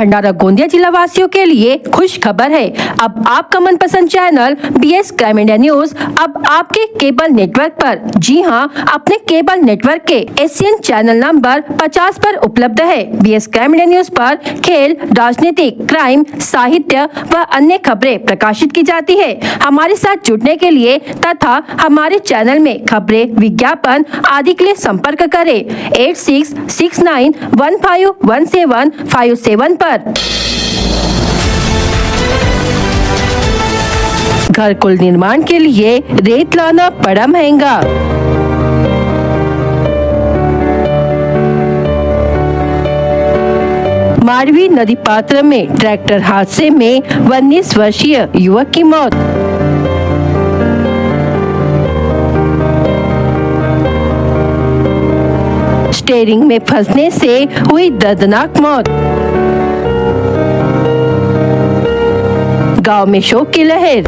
भंडारा गोंदिया जिला वासियों के लिए खुश खबर है। अब आपका मनपसंद channel BS crime India news अब आपके केबल नेटवर्क पर, जी हां, अपने केबल नेटवर्क के एशियन चैनल नंबर 50 पर उपलब्ध है। BS क्राइम इंडिया न्यूज पर खेल, राजनीतिक, क्राइम, साहित्य व अन्य खबरें प्रकाशित की जाती है। हमारे साथ जुड़ने के लिए तथा हमारे चैनल में खबरें, विज्ञापन आदि के लिए संपर्क करें 8669151757 पर। घर कुल निर्माण के लिए रेत लाना पड़ा महंगा। मांडवी नदी पात्र में ट्रैक्टर हादसे में 19 वर्षीय युवक की मौत। स्टीयरिंग में फंसने से हुई दर्दनाक मौत। गांव में शोक की लहर।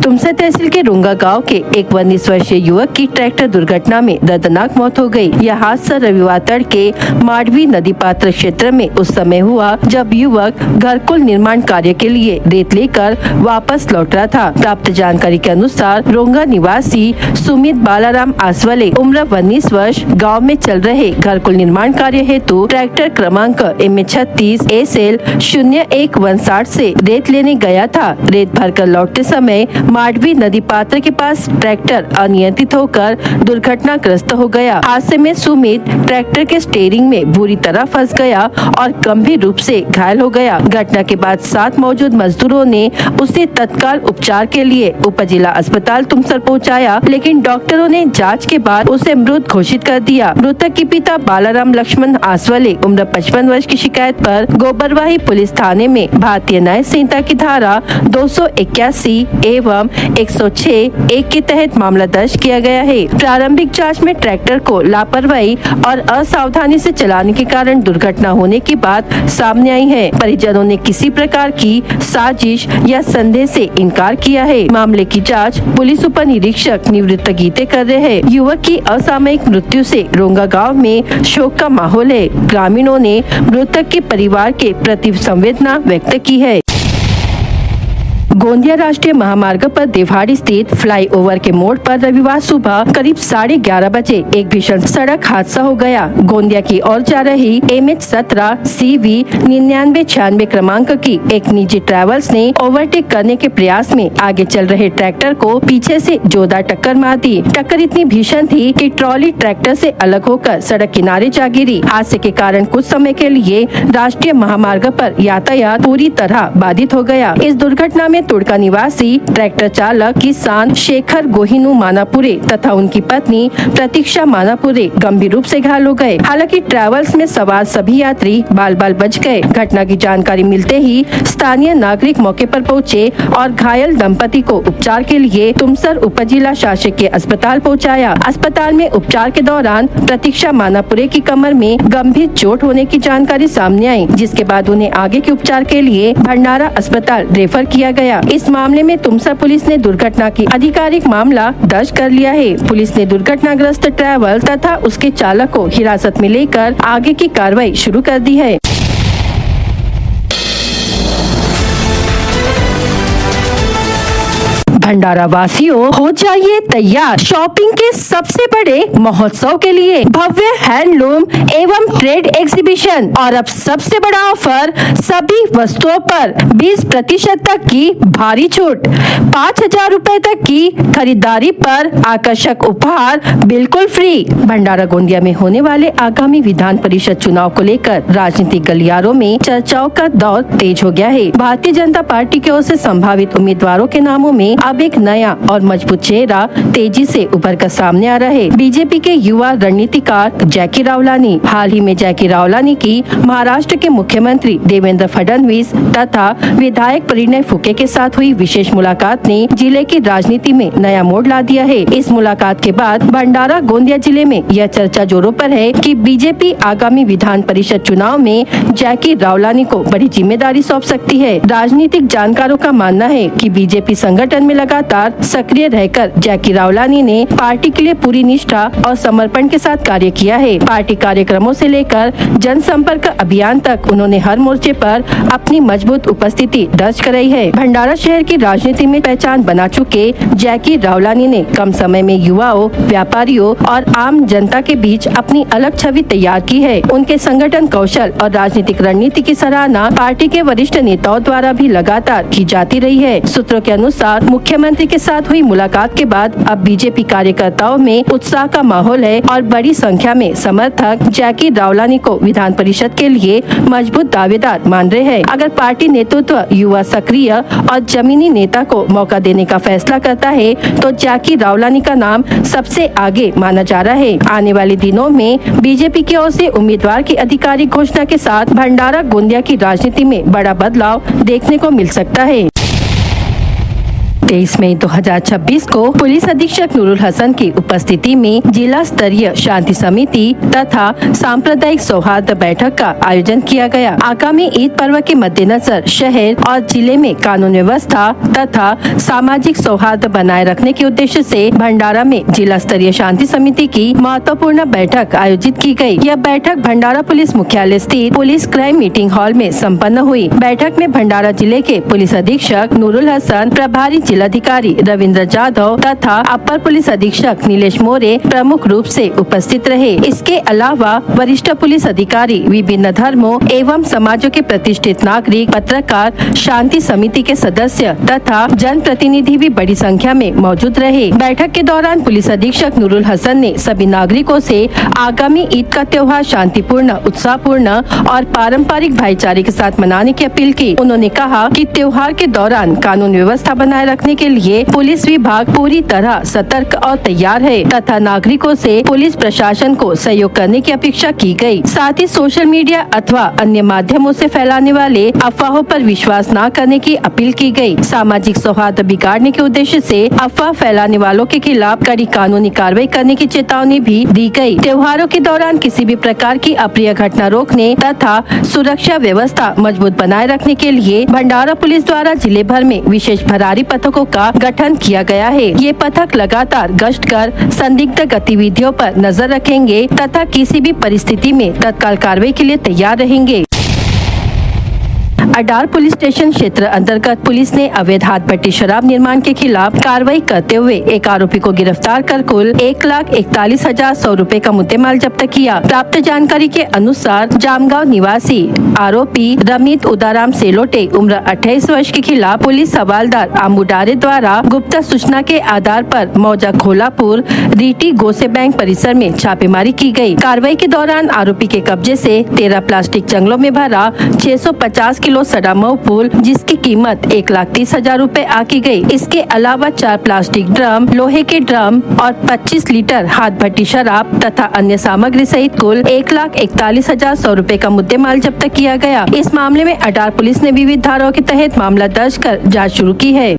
तुमसा तहसील के रुंगा गांव के एक 19 वर्षीय युवक की ट्रैक्टर दुर्घटना में दर्दनाक मौत हो गई। यह हादसा रविवार तड़के मांडवी नदी पात्र क्षेत्र में उस समय हुआ जब युवक घरकुल निर्माण कार्य के लिए रेत लेकर वापस लौट रहा था। प्राप्त जानकारी के अनुसार रुंगा निवासी सुमित बालाराम आसवाले उम्र 19 वर्ष गाँव में चल रहे घरकुल निर्माण कार्य हेतु ट्रैक्टर क्रमांक MA36 SL 0159 से रेत लेने गया था। रेत भरकर लौटते समय मांडवी नदी पात्र के पास ट्रैक्टर अनियंत्रित होकर दुर्घटनाग्रस्त हो गया। हादसे में सुमित ट्रैक्टर के स्टीयरिंग में बुरी तरह फंस गया और गंभीर रूप से घायल हो गया। घटना के बाद साथ मौजूद मजदूरों ने उसे तत्काल उपचार के लिए उपजिला अस्पताल तुमसर पहुंचाया, लेकिन डॉक्टरों ने जांच के बाद उसे मृत घोषित कर दिया। मृतक के पिता बालाराम लक्ष्मण आसवाले उम्र 55 वर्ष की शिकायत पर गोबरवाही पुलिस थाने में भारतीय न्याय संहिता की धारा 281 एवं 106(1) के तहत मामला दर्ज किया गया है। प्रारंभिक जांच में ट्रैक्टर को लापरवाही और असावधानी से चलाने के कारण दुर्घटना होने की बात सामने आई है। परिजनों ने किसी प्रकार की साजिश या संदेह से इनकार किया है। मामले की जांच पुलिस उप निरीक्षक निवृत्त गीते कर रहे हैं। युवक की असामयिक मृत्यु से रोंगा गाँव में शोक का माहौल है। ग्रामीणों ने मृतक के परिवार के प्रति संवेदना व्यक्त की है। गोंदिया राष्ट्रीय महामार्ग पर देवहाड़ी स्थित फ्लाईओवर के मोड़ पर रविवार सुबह करीब 11:30 बजे एक भीषण सड़क हादसा हो गया। गोंदिया की ओर जा रही MH17 CV 9996 क्रमांक की एक निजी ट्रैवल्स ने ओवरटेक करने के प्रयास में आगे चल रहे ट्रैक्टर को पीछे से जोरदार टक्कर मार दी। टक्कर इतनी भीषण थी कि ट्रॉली ट्रैक्टर से अलग होकर सड़क किनारे जा गिरी। हादसे के कारण कुछ समय के लिए राष्ट्रीय महामार्ग पर यातायात पूरी तरह बाधित हो गया। इस दुर्घटना में तुड़का निवासी ट्रैक्टर चालक किसान शेखर गोहिनू मानापुरे तथा उनकी पत्नी प्रतीक्षा मानापुरे गंभीर रूप से घायल हो गए। हालांकि ट्रैवल्स में सवार सभी यात्री बाल बाल बच गए। घटना की जानकारी मिलते ही स्थानीय नागरिक मौके पर पहुंचे और घायल दंपति को उपचार के लिए तुमसर उपजिला शासकीय अस्पताल पहुंचाया। अस्पताल में उपचार के दौरान प्रतीक्षा मानापुरे की कमर में गंभीर चोट होने की जानकारी सामने आई, जिसके बाद उन्हें आगे के उपचार के लिए भंडारा अस्पताल रेफर किया गया। इस मामले में तुमसा पुलिस ने दुर्घटना की आधिकारिक मामला दर्ज कर लिया है। पुलिस ने दुर्घटनाग्रस्त ट्रैवल तथा उसके चालक को हिरासत में लेकर आगे की कार्रवाई शुरू कर दी है। भंडारा वासियों, हो जाइए तैयार शॉपिंग के सबसे बड़े महोत्सव के लिए। भव्य हैंडलूम एवं ट्रेड एग्जीबिशन और अब सबसे बड़ा ऑफर, सभी वस्तुओं पर 20% तक की भारी छूट। 5000 रूपए तक की खरीदारी पर आकर्षक उपहार बिल्कुल फ्री। भंडारा गोंदिया में होने वाले आगामी विधान परिषद चुनाव को लेकर राजनीतिक गलियारों में चर्चाओं का दौर तेज हो गया है। भारतीय जनता पार्टी की ओर से संभावित उम्मीदवारों के नामों में अब एक नया और मजबूत चेहरा तेजी से उभर कर सामने आ रहा है। बीजेपी के युवा रणनीतिकार जैकी रावलानी। हाल ही में जैकी रावलानी की महाराष्ट्र के मुख्यमंत्री देवेंद्र फडणवीस तथा विधायक परिणय फुके के साथ हुई विशेष मुलाकात ने जिले की राजनीति में नया मोड़ ला दिया है। इस मुलाकात के बाद भंडारा गोंदिया जिले में यह चर्चा जोरों पर है कि बीजेपी आगामी विधान परिषद चुनाव में जैकी रावलानी को बड़ी जिम्मेदारी सौंप सकती है। राजनीतिक जानकारों का मानना है कि बीजेपी संगठन में लगातार सक्रिय रहकर जैकी रावलानी ने पार्टी के लिए पूरी निष्ठा और समर्पण के साथ कार्य किया है। पार्टी कार्यक्रमों से लेकर जनसंपर्क अभियान तक उन्होंने हर मोर्चे पर अपनी मजबूत उपस्थिति दर्ज कराई है। भंडारा शहर की राजनीति में पहचान बना चुके जैकी रावलानी ने कम समय में युवाओं, व्यापारियों और आम जनता के बीच अपनी अलग छवि तैयार की है। उनके संगठन कौशल और राजनीतिक रणनीति की सराहना पार्टी के वरिष्ठ नेताओं द्वारा भी लगातार की जाती रही है। सूत्रों के अनुसार मुख्यमंत्री के साथ हुई मुलाकात के बाद अब बीजेपी कार्यकर्ताओं में उत्साह का माहौल है और बड़ी संख्या में समर्थक जैकी रावलानी को विधान परिषद के लिए मजबूत दावेदार मान रहे हैं। अगर पार्टी नेतृत्व युवा, सक्रिय और जमीनी नेता को मौका देने का फैसला करता है तो जैकी रावलानी का नाम सबसे आगे माना जा रहा है। आने वाले दिनों में बीजेपी की ओर से उम्मीदवार की आधिकारिक घोषणा के साथ भंडारा गोंदिया की राजनीति में बड़ा बदलाव देखने को मिल सकता है। 23 मई 2026 को पुलिस अधीक्षक नूरुल हसन की उपस्थिति में जिला स्तरीय शांति समिति तथा सांप्रदायिक सौहार्द बैठक का आयोजन किया गया। आगामी ईद पर्व के मद्देनजर शहर और जिले में कानून व्यवस्था तथा सामाजिक सौहार्द बनाए रखने के उद्देश्य से भंडारा में जिला स्तरीय शांति समिति की महत्वपूर्ण बैठक आयोजित की गई। यह बैठक भंडारा पुलिस मुख्यालय स्थित पुलिस क्राइम मीटिंग हॉल में सम्पन्न हुई। बैठक में भंडारा जिले के पुलिस अधीक्षक नूरुल हसन, प्रभारी जिलाधिकारी रविंद्र जाधव तथा अपर पुलिस अधीक्षक नीलेश मोरे प्रमुख रूप से उपस्थित रहे। इसके अलावा वरिष्ठ पुलिस अधिकारी, विभिन्न धर्मों एवं समाजों के प्रतिष्ठित नागरिक, पत्रकार, शांति समिति के सदस्य तथा जनप्रतिनिधि भी बड़ी संख्या में मौजूद रहे। बैठक के दौरान पुलिस अधीक्षक नूरुल हसन ने सभी नागरिकों से आगामी ईद का त्योहार शांतिपूर्ण, उत्साहपूर्ण और पारंपरिक भाईचारे के साथ मनाने की अपील की। उन्होंने कहा कि त्योहार के दौरान कानून व्यवस्था बनाए रखने के लिए पुलिस विभाग पूरी तरह सतर्क और तैयार है तथा नागरिकों से पुलिस प्रशासन को सहयोग करने की अपेक्षा की गई। साथ ही सोशल मीडिया अथवा अन्य माध्यमों से फैलाने वाले अफवाहों पर विश्वास न करने की अपील की गई। सामाजिक सौहार्द बिगाड़ने के उद्देश्य से अफवाह फैलाने वालों के खिलाफ कड़ी कानूनी कार्रवाई करने की चेतावनी भी दी गई। त्योहारों के दौरान किसी भी प्रकार की अप्रिय घटना रोकने तथा सुरक्षा व्यवस्था मजबूत बनाए रखने के लिए भंडारा पुलिस द्वारा जिले भर में विशेष भरारी पथकों का गठन किया गया है। ये पथक लगातार गश्त कर संदिग्ध गतिविधियों पर नजर रखेंगे तथा किसी भी परिस्थिति में तत्काल कार्रवाई के लिए तैयार रहेंगे। अडार पुलिस स्टेशन क्षेत्र अंतर्गत पुलिस ने अवैध हाथ भट्टी शराब निर्माण के खिलाफ कार्रवाई करते हुए एक आरोपी को गिरफ्तार कर कुल 1,41,100 रुपए का मुद्देमाल जब्त किया। प्राप्त जानकारी के अनुसार जामगांव निवासी आरोपी रमित उदाराम सेलोटे उम्र 28 वर्ष के खिलाफ पुलिस हवालदार आमुडारे द्वारा गुप्त सूचना के आधार पर मौजा खोलापुर रीटी गोसे बैंक परिसर में छापेमारी की गई। कार्रवाई के दौरान आरोपी के कब्जे से 13 प्लास्टिक जंगलों में भरा 650 किलो सड़ा मऊ फूल जिसकी कीमत 1,30,000 रुपए आकी गई। इसके अलावा 4 प्लास्टिक ड्रम, लोहे के ड्रम और 25 लीटर हाथ भट्टी शराब तथा अन्य सामग्री सहित कुल 1,41,100 रुपए का मुद्देमाल जब्त किया गया। इस मामले में अडार पुलिस ने विविध धाराओं के तहत मामला दर्ज कर जाँच शुरू की है।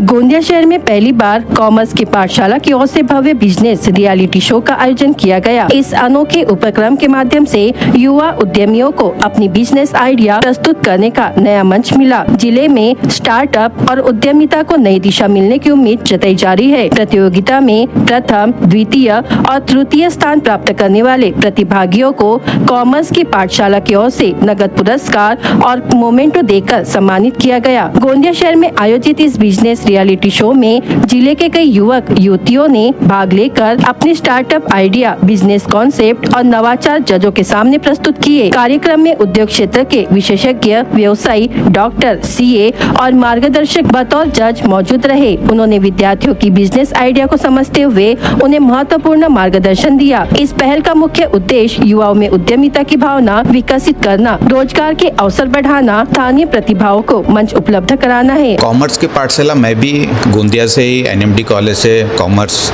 गोंदिया शहर में पहली बार कॉमर्स की पाठशाला की ओर से भव्य बिजनेस रियलिटी शो का आयोजन किया गया। इस अनोखे उपक्रम के माध्यम से युवा उद्यमियों को अपनी बिजनेस आइडिया प्रस्तुत करने का नया मंच मिला। जिले में स्टार्टअप और उद्यमिता को नई दिशा मिलने की उम्मीद जताई जा रही है। प्रतियोगिता में प्रथम, द्वितीय और तृतीय स्थान प्राप्त करने वाले प्रतिभागियों को कॉमर्स की पाठशाला की ओर से नगद पुरस्कार और मोमेंटो देकर सम्मानित किया गया। गोंदिया शहर में आयोजित इस बिजनेस रियलिटी शो में जिले के कई युवक युवतियों ने भाग लेकर अपने स्टार्टअप आइडिया, बिजनेस कॉन्सेप्ट और नवाचार जजों के सामने प्रस्तुत किए। कार्यक्रम में उद्योग क्षेत्र के विशेषज्ञ, व्यवसायी, डॉक्टर, सीए और मार्गदर्शक बतौर जज मौजूद रहे। उन्होंने विद्यार्थियों की बिजनेस आइडिया को समझते हुए उन्हें महत्वपूर्ण मार्गदर्शन दिया। इस पहल का मुख्य उद्देश्य युवाओं में उद्यमिता की भावना विकसित करना, रोजगार के अवसर बढ़ाना, स्थानीय प्रतिभाओं को मंच उपलब्ध कराना है। कॉमर्स की पाठशाला मैं भी गोंदिया से ही NMD कॉलेज से कॉमर्स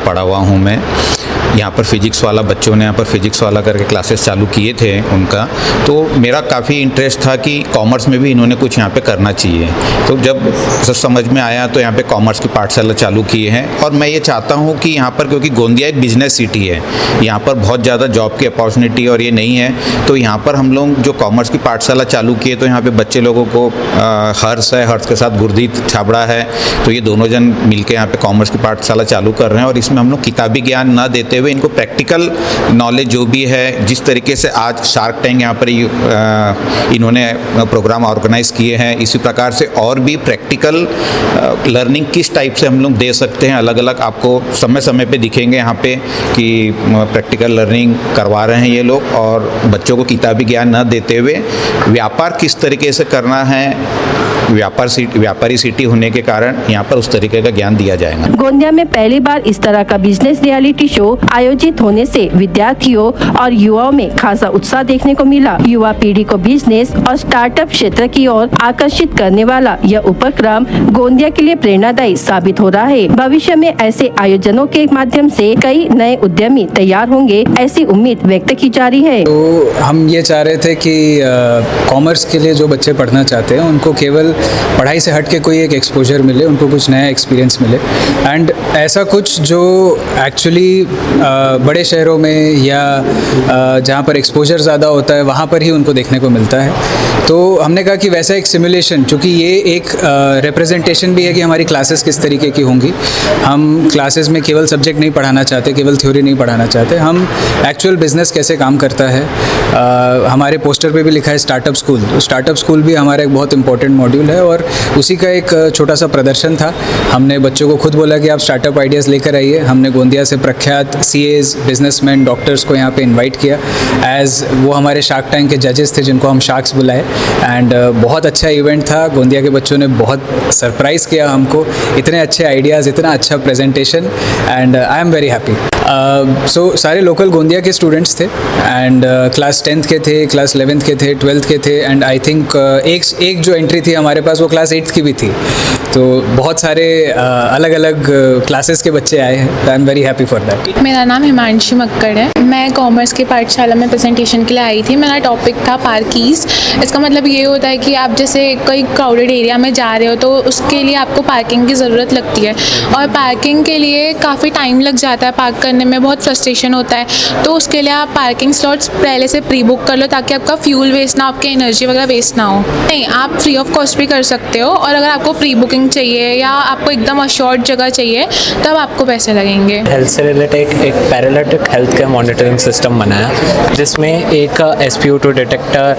पढ़ा हुआ हूँ मैं, यहाँ पर फिजिक्स वाला, बच्चों ने यहाँ पर फिजिक्स वाला करके क्लासेस चालू किए थे उनका, तो मेरा काफ़ी इंटरेस्ट था कि कॉमर्स में भी इन्होंने कुछ यहाँ पे करना चाहिए। तो जब सब समझ में आया तो यहाँ पे कॉमर्स की पाठशाला चालू किए हैं। और मैं ये चाहता हूँ कि यहाँ पर, क्योंकि गोंदिया एक बिजनेस सिटी है, यहाँ पर बहुत ज़्यादा जॉब की अपॉर्चुनिटी और ये नहीं है, तो यहाँ पर हम लोग जो कॉमर्स की पाठशाला चालू किए तो यहाँ पे बच्चे लोगों को हर्ष है, हर्ष के साथ गुरदीप छाबड़ा है, तो ये दोनों जन मिलके यहाँ पे कॉमर्स की पाठशाला चालू कर रहे हैं। और इसमें हम लोग किताबी ज्ञान न देते हुए इनको प्रैक्टिकल नॉलेज जो भी है, जिस तरीके से आज शार्क टैंक यहाँ पर इन्होंने प्रोग्राम ऑर्गेनाइज किए हैं, इसी प्रकार से और भी प्रैक्टिकल लर्निंग किस टाइप से हम लोग दे सकते हैं, अलग अलग आपको समय समय पे दिखेंगे यहाँ पे कि प्रैक्टिकल लर्निंग करवा रहे हैं ये लोग। और बच्चों को किताबी ज्ञान न देते हुए व्यापार किस तरीके से करना है, व्यापारी सिटी होने के कारण यहाँ पर उस तरीके का ज्ञान दिया जाएगा। गोंदिया में पहली बार इस तरह का बिजनेस रियलिटी शो आयोजित होने से विद्यार्थियों और युवाओं में खासा उत्साह देखने को मिला। युवा पीढ़ी को बिजनेस और स्टार्टअप क्षेत्र की ओर आकर्षित करने वाला यह उपक्रम गोंदिया के लिए प्रेरणादायी साबित हो रहा है। भविष्य में ऐसे आयोजनों के माध्यम से कई नए उद्यमी तैयार होंगे, ऐसी उम्मीद व्यक्त की जा रही है। तो हम ये चाह रहे थे कि कॉमर्स के लिए जो बच्चे पढ़ना चाहते हैं उनको केवल पढ़ाई से हट के कोई एक एक्सपोजर मिले, उनको कुछ नया एक्सपीरियंस मिले, एंड ऐसा कुछ जो एक्चुअली बड़े शहरों में या जहाँ पर एक्सपोजर ज़्यादा होता है वहाँ पर ही उनको देखने को मिलता है। तो हमने कहा कि वैसा एक सिमुलेशन, चूँकि ये एक रिप्रेजेंटेशन भी है कि हमारी क्लासेस किस तरीके की होंगी। हम क्लासेस में केवल सब्जेक्ट नहीं पढ़ाना चाहते, केवल थ्योरी नहीं पढ़ाना चाहते, हम एक्चुअल बिजनेस कैसे काम करता है। हमारे पोस्टर पे भी लिखा है स्टार्टअप स्कूल, तो स्टार्टअप स्कूल भी हमारा एक बहुत इंपॉर्टेंट मॉड्यूल है और उसी का एक छोटा सा प्रदर्शन था। हमने बच्चों को खुद बोला कि आप स्टार्टअप आइडियाज़ लेकर आइए। हमने गोंदिया से प्रख्यात सीएज, बिजनेसमैन, डॉक्टर्स को यहाँ पे इनवाइट किया एज वो हमारे शार्क टैंक के जजेस थे जिनको हम शार्क्स बुलाए। एंड बहुत अच्छा इवेंट था। गोंदिया के बच्चों ने बहुत सरप्राइज़ किया हमको, इतने अच्छे आइडियाज़, इतना अच्छा presentation, and I am very happy. So सारे लोकल गोंदिया के स्टूडेंट्स थे एंड क्लास 10th के थे, क्लास 11th के थे, 12th के थे, एंड आई थिंक एक जो एंट्री थी हमारे पास वो क्लास 8th की भी थी। तो बहुत सारे अलग अलग क्लासेस के बच्चे आए हैं। आई am very happy for that. मेरा नाम हिमांशी मक्कड़ है। मैं कॉमर्स की पाठशाला में प्रेजेंटेशन के लिए आई थी। मेरा टॉपिक था पार्कीज। इसका मतलब ये होता है कि आप जैसे कोई क्राउडेड एरिया में जा रहे हो तो उसके लिए आपको पार्किंग की ज़रूरत लगती है और पार्किंग के लिए काफ़ी टाइम लग जाता है, पार्क करने में बहुत फ्रस्ट्रेशन होता है। तो उसके लिए आप पार्किंग स्लॉट्स पहले से प्री बुक कर लो ताकि आपका फ्यूल वेस्ट ना हो, आपकी एनर्जी वगैरह वेस्ट ना हो। नहीं, आप फ्री ऑफ कॉस्ट भी कर सकते हो और अगर आपको प्री बुकिंग चाहिए या आपको एकदम अश्योर्ड जगह चाहिए तब आपको पैसे लगेंगे। हेल्थ से रिलेटेड एक paralytic health care monitoring system बनाया जिसमें एक SpO2 detector,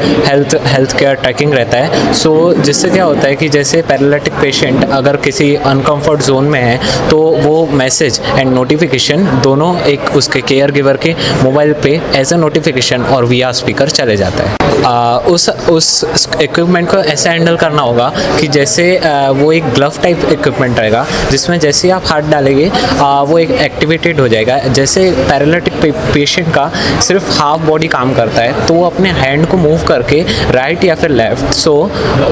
health care trekking रहता है। सो जिससे क्या होता है कि जैसे पैरालिटिक पेशेंट अगर किसी अनकम्फर्ट जोन में है तो वो मैसेज एंड नोटिफिकेशन दोनों एक उसके केयर गिवर के मोबाइल पे एज अ नोटिफिकेशन और via स्पीकर चले जाता है। उस इक्विपमेंट को ऐसे हैंडल करना होगा कि जैसे वो एक ग्लव टाइप इक्विपमेंट रहेगा जिसमें जैसे ही आप हाथ डालेंगे वो एक एक्टिवेटेड हो जाएगा। जैसे पैरालिटिक पेशेंट का सिर्फ हाफ बॉडी काम करता है तो वो अपने हैंड को मूव करके राइट या फिर लेफ्ट, सो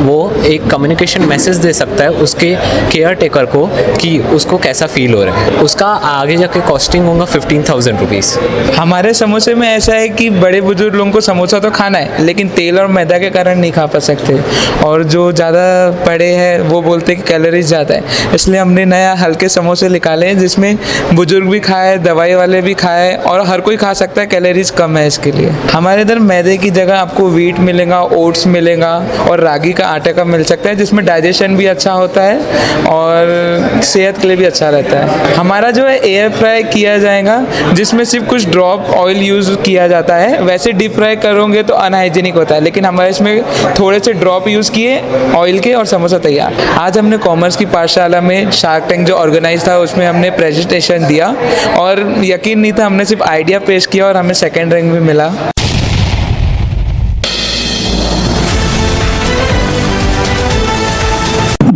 वो एक कम्युनिकेशन मैसेज दे सकता है उसके केयर टेकर को कि उसको कैसा फील हो रहा है। उसका आगे जाके कॉस्टिंग होगा 15,000 रुपीज़। हमारे समोसे में ऐसा है कि बड़े बुजुर्ग लोगों को समोसा तो खाना है लेकिन तेल और मैदा के कारण नहीं खा पा सकते, और जो ज़्यादा बड़े हैं वो बोलते हैं कि कैलोरीज ज़्यादा है, इसलिए हमने नया हल्के समोसे निकाले हैं जिसमें बुजुर्ग भी खाए, दवाई वाले भी खाए और हर कोई खा सकता है, कैलोरीज कम है इसके लिए। हमारे इधर मैदे की जगह आपको व्हीट मिलेगा, ओट्स मिलेगा और रागी का आटे का मिल सकता है जिसमें डाइजेशन भी अच्छा होता है और सेहत के लिए भी अच्छा रहता है। हमारा जो है एयर फ्राई किया जाएगा जिसमें सिर्फ कुछ ड्रॉप ऑयल यूज़ किया जाता है। वैसे डीप फ्राई करोगे तो अनहाइजीनिक होता है, लेकिन हमारे इसमें थोड़े से ड्रॉप यूज़ किए ऑयल के और समोसा तैयार। आज हमने कॉमर्स की पाठशाला में शार्क टैंक जो ऑर्गेनाइज था उसमें हमने प्रेजेंटेशन दिया और यकीन नहीं था, हमने सिर्फ आइडिया पेश किया और हमें सेकेंड रैंक भी मिला।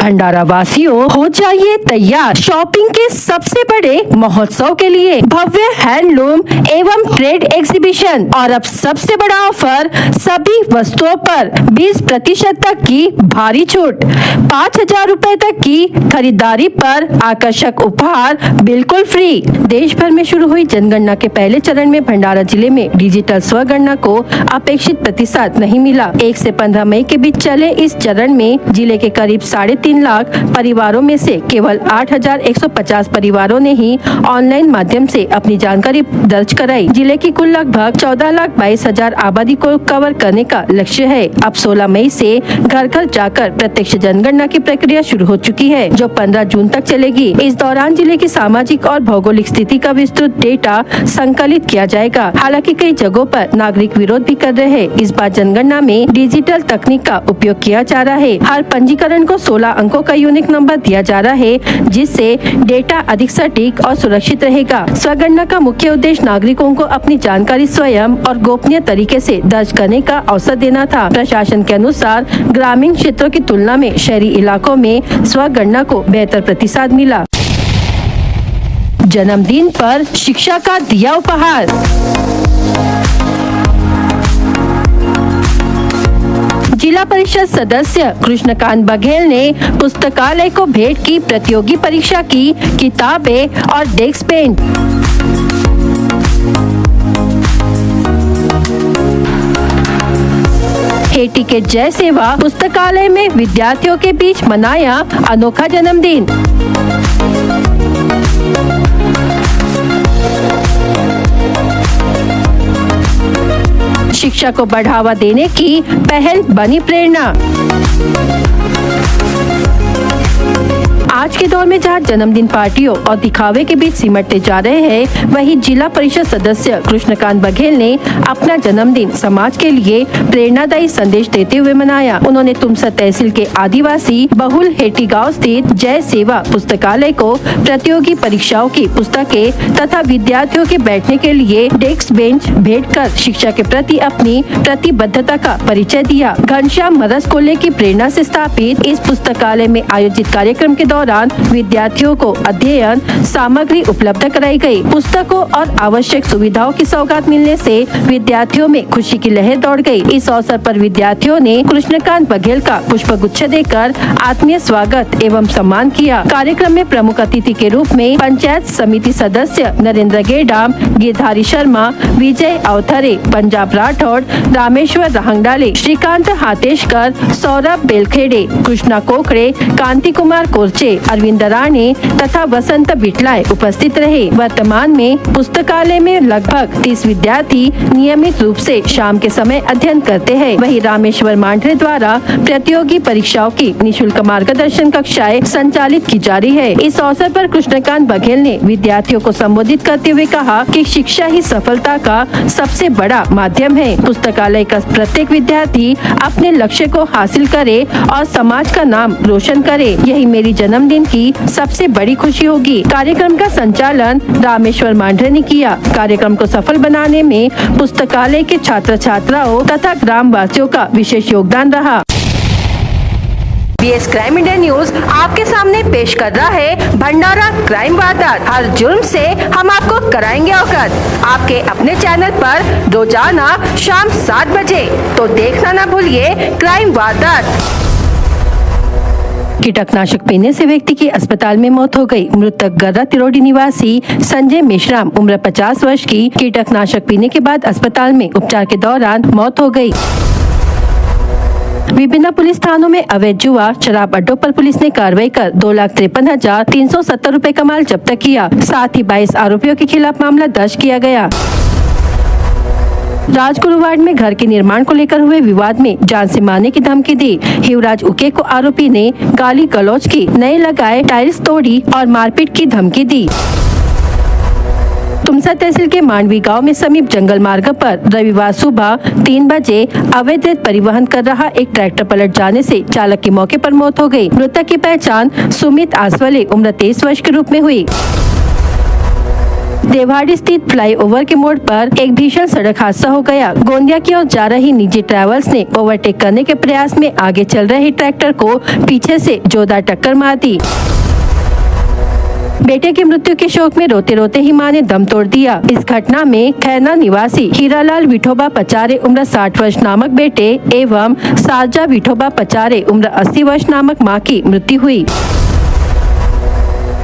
भंडारा वासियों हो जाइए तैयार शॉपिंग के सबसे बड़े महोत्सव के लिए। भव्य हैंडलूम एवं ट्रेड एग्जीबिशन और अब सबसे बड़ा ऑफर, सभी वस्तुओं पर 20% तक की भारी छूट। 5,000 रूपए तक की खरीदारी पर आकर्षक उपहार बिल्कुल फ्री। देश भर में शुरू हुई जनगणना के पहले चरण में भंडारा जिले में डिजिटल स्वगणना को अपेक्षित प्रतिशत नहीं मिला। 1 से 15 मई के बीच चले इस चरण में जिले के करीब 3.5 लाख परिवारों में से केवल 8,150 परिवारों ने ही ऑनलाइन माध्यम से अपनी जानकारी दर्ज कराई। जिले की कुल लगभग 14,22,000 आबादी को कवर करने का लक्ष्य है। अब 16 मई से घर घर जाकर प्रत्यक्ष जनगणना की प्रक्रिया शुरू हो चुकी है, जो 15 जून तक चलेगी। इस दौरान जिले की सामाजिक और भौगोलिक स्थिति का विस्तृत डेटा संकलित किया जाएगा। हालांकि कई जगहों पर नागरिक विरोध भी कर रहे हैं। इस बार जनगणना में डिजिटल तकनीक का उपयोग किया जा रहा है। हर पंजीकरण को 16 अंकों का यूनिक नंबर दिया जा रहा है, जिससे डेटा अधिक सटीक और सुरक्षित रहेगा। स्वगणना का मुख्य उद्देश्य नागरिकों को अपनी जानकारी स्वयं और गोपनीय तरीके से दर्ज करने का अवसर देना था। प्रशासन के अनुसार ग्रामीण क्षेत्रों की तुलना में शहरी इलाकों में स्वगणना को बेहतर प्रतिसाद मिला। जन्मदिन पर शिक्षा का दिया उपहार। जिला परिषद सदस्य कृष्णकांत बघेल ने पुस्तकालय को भेंट की प्रतियोगी परीक्षा की किताबें और डेस्क बेंच। हेटी के जय सेवा पुस्तकालय में विद्यार्थियों के बीच मनाया अनोखा जन्मदिन। शिक्षा को बढ़ावा देने की पहल बनी प्रेरणा। आज के दौर में जहां जन्मदिन पार्टियों और दिखावे के बीच सिमटते जा रहे हैं, वहीं जिला परिषद सदस्य कृष्णकांत बघेल ने अपना जन्मदिन समाज के लिए प्रेरणादायी संदेश देते हुए मनाया। उन्होंने तुमसा तहसील के आदिवासी बहुल हेटी गांव स्थित जय सेवा पुस्तकालय को प्रतियोगी परीक्षाओं की पुस्तकें तथा विद्यार्थियों के बैठने के लिए डेस्क बेंच भेंट कर शिक्षा के प्रति अपनी प्रतिबद्धता का परिचय दिया। घनश्याम मरस कोल्हे की प्रेरणा से स्थापित इस पुस्तकालय में आयोजित कार्यक्रम के दौरान विद्यार्थियों को अध्ययन सामग्री उपलब्ध कराई गई। पुस्तकों और आवश्यक सुविधाओं की सौगात मिलने से विद्यार्थियों में खुशी की लहर दौड़ गई। इस अवसर पर विद्यार्थियों ने कृष्णकांत बघेल का पुष्पगुच्छ देकर आत्मीय स्वागत एवं सम्मान किया। कार्यक्रम में प्रमुख अतिथि के रूप में पंचायत समिति सदस्य नरेंद्र गेडाम, गिरधारी शर्मा, विजय अवथरे, पंजाब राठौड़, रामेश्वर रहंगडाले, श्रीकांत हातेशकर, सौरभ बेलखेड़े, कृष्णा कोकड़े, कांति कुमार कोरचे, अरविंद राणे तथा वसंत बिटलाए उपस्थित रहे। वर्तमान में पुस्तकालय में लगभग 30 विद्यार्थी नियमित रूप से शाम के समय अध्ययन करते हैं। वहीं रामेश्वर मांढरे द्वारा प्रतियोगी परीक्षाओं की निःशुल्क मार्गदर्शन कक्षाएं संचालित की जा रही है। इस अवसर पर कृष्णकांत बघेल ने विद्यार्थियों को संबोधित करते हुए कहा कि शिक्षा ही सफलता का सबसे बड़ा माध्यम है। पुस्तकालय का प्रत्येक विद्यार्थी अपने लक्ष्य को हासिल करे और समाज का नाम रोशन करे, यही मेरी जन्मदिन की सबसे बड़ी खुशी होगी। कार्यक्रम का संचालन रामेश्वर मांढरे ने किया। कार्यक्रम को सफल बनाने में पुस्तकालय के छात्र छात्राओं तथा ग्राम वासियों का विशेष योगदान रहा। BS क्राइम इंडिया न्यूज आपके सामने पेश कर रहा है भंडारा क्राइम वारदात। हर जुर्म से हम आपको कराएंगे अवगत। आपके अपने चैनल पर रोजाना शाम 7 बजे, तो देखना ना भूलिए क्राइम वारदात। कीटनाशक पीने से व्यक्ति की अस्पताल में मौत हो गई। मृतक गर्रा तिरोडी निवासी संजय मेश्राम उम्र 50 वर्ष की कीटनाशक पीने के बाद अस्पताल में उपचार के दौरान मौत हो गई। विभिन्न पुलिस थानों में अवैध जुआ शराब अड्डों पर पुलिस ने कार्रवाई कर 2,53,370 रूपए का माल जब्त किया। साथ ही 22 आरोपियों के खिलाफ मामला दर्ज किया गया। राजगुरु वार्ड में घर के निर्माण को लेकर हुए विवाद में जान से मारने की धमकी दी। हिवराज उके को आरोपी ने गाली गलौज की, नए लगाए टाइल्स तोड़ी और मारपीट की धमकी दी। तुमसा तहसील के मांडवी गांव में समीप जंगल मार्ग पर रविवार सुबह 3 बजे अवैध परिवहन कर रहा एक ट्रैक्टर पलट जाने से चालक की मौके पर मौत हो गई। मृतक की पहचान सुमित आसवाले उम्र 23 वर्ष के रूप में हुई। देवहाड़ी स्थित फ्लाईओवर के मोड़ पर एक भीषण सड़क हादसा हो गया। गोंदिया की ओर जा रही निजी ट्रैवल्स ने ओवरटेक करने के प्रयास में आगे चल रहे ट्रैक्टर को पीछे से जोरदार टक्कर मार दी। बेटे की मृत्यु के शोक में रोते रोते ही मां ने दम तोड़ दिया। इस घटना में खैरना निवासी हीरालाल विठोबा पचारे उम्र 60 वर्ष नामक बेटे एवं सारजा विठोबा पचारे उम्र 80 वर्ष नामक मां की मृत्यु हुई।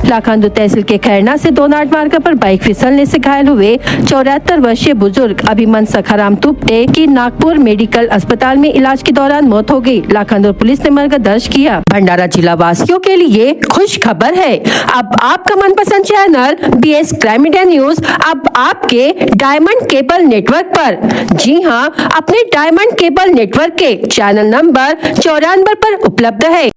लाखांदू तहसील के खैरना से दोनाट मार्ग पर बाइक फिसलने से घायल हुए 74 वर्षीय बुजुर्ग अभिमन सखाराम तुपटे की नागपुर मेडिकल अस्पताल में इलाज के दौरान मौत हो गई। लाखांदू पुलिस ने मामला दर्ज किया। भंडारा जिला वासियों के लिए खुश खबर है, अब आपका मनपसंद channel BS crime media news अब आपके डायमंड केबल नेटवर्क पर। जी हाँ, अपने डायमंड केबल नेटवर्क के चैनल नंबर 94 पर उपलब्ध है।